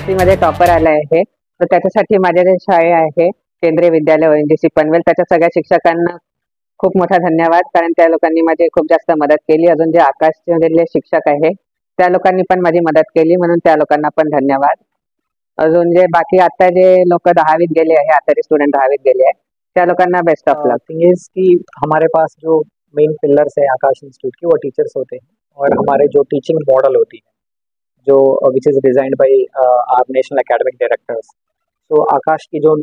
Chemistry मध्ये topper आला आहे. तर त्याच्यासाठी माझ्या जे शाळे आहे केंद्रीय विद्यालय ONGC पनवेल, त्याच्या सगळ्या शिक्षकांना खूप मोठा धन्यवाद, कारण त्या लोकांनी माझी खूप जास्त मदत केली. अजून जे आकाशचे शिक्षक आहे त्या लोकांनी पण माझी मदत केली, म्हणून त्या लोकांना पण धन्यवाद. अजून जे बाकी आता जे लोक 10वीत गेले आहे, आता स्टुडंट 10वीत गेले आहे, त्या लोकांना best of luck. Thing is कि हमारे पास जो मेन पिलर्स है आकाश इंस्टीट्यूट की, वो टीचर्स होते हैं, और हमारे जो टीचिंग मॉडल होती है जो which is designed by our national academic directors. तो आकाश की जो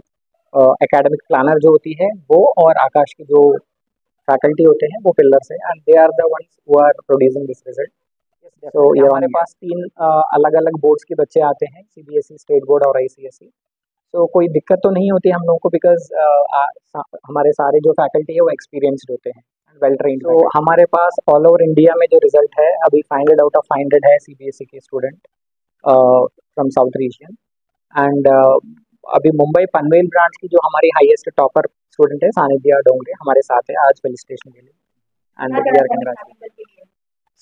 एकेडमिक प्लानर जो होती है वो, और आकाश की जो फैकल्टी होते हैं वो पिलर्स है, and they are the ones who are producing this result. तो ये हमारे पास 3 अलग अलग बोर्ड्स के बच्चे आते हैं, CBSE, स्टेट बोर्ड और ICSE. तो कोई दिक्कत तो नहीं होती हम लोगों को, बिकॉज हमारे सारे जो फैकल्टी है वो एक्सपीरियंस्ड होते हैं, वेल ट्रेन्ड. तो हमारे पास ऑल ओवर इंडिया में जो रिजल्ट है अभी 500 आउट ऑफ 500 है CBSE के student from south region. And अभी मुंबई पनवेल ब्रांच की जो हमारी हाईएस्ट टॉपर स्टूडेंट है सानिध्या डोंगरे, हमारे साथ है आज फेलिसिटेशन के लिए, and we are congratulating.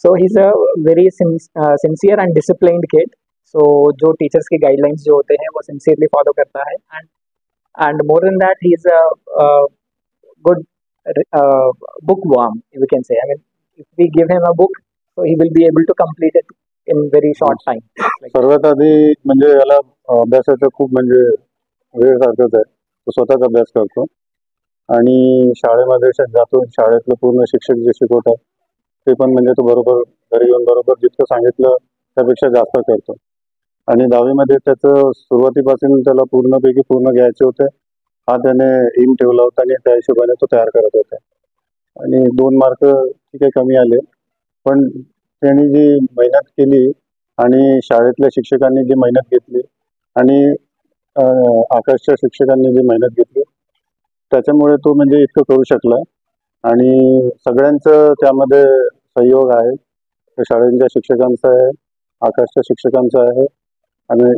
So he is a very sincere and disciplined kid. So जो टीचर्स के गाइडलाइंस जो होते हैं वो सिंसियरली फॉलो करता है, and more than that he is a good bookworm, we can say. I mean, if we give him a book, so he will be able to complete it in very short time. सर्वात आधी म्हणजे याला अभ्यासाचं खूप म्हणजे वेळ सारखंच आहे. तो स्वतःच अभ्यास करतो आणि शाळेमध्ये जातो. शाळेतलं पूर्ण शिक्षक जे शिकवतात ते पण म्हणजे तो बरोबर घरी येऊन बरोबर जितकं सांगितलं त्यापेक्षा जास्त करतो. आणि 10वीमध्ये त्याचं सुरुवातीपासून त्याला पूर्णपैकी पूर्ण घ्यायचे होते, हा त्याने एम ठेवला होता आणि त्या हिशोबाने तो तयार करत होता. आणि 2 मार्क ठीक आहे कमी आले, पण त्यांनी जी मेहनत केली आणि शाळेतल्या शिक्षकांनी जी मेहनत घेतली आणि आकाशच्या शिक्षकांनी जी मेहनत घेतली त्याच्यामुळे तो म्हणजे इतकं करू शकला. आणि सगळ्यांचं त्यामध्ये सहयोग आहे. शाळेच्या शिक्षकांचा आहे, आकाशच्या शिक्षकांचा आहे, आणि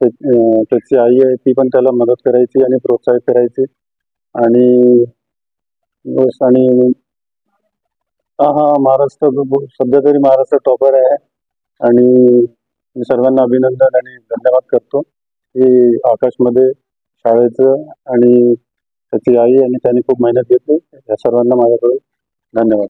त्याची आई आहे ती पण त्याला मदत करायची आणि प्रोत्साहित करायची. आणि हा महाराष्ट्र सध्या तरी महाराष्ट्र टॉपर आहे. आणि मी सर्वांना अभिनंदन आणि धन्यवाद करतो की आकाशमध्ये शाळेचं आणि त्याची आई आणि त्याने खूप मेहनत घेतली. या सर्वांना माझ्याकडून धन्यवाद.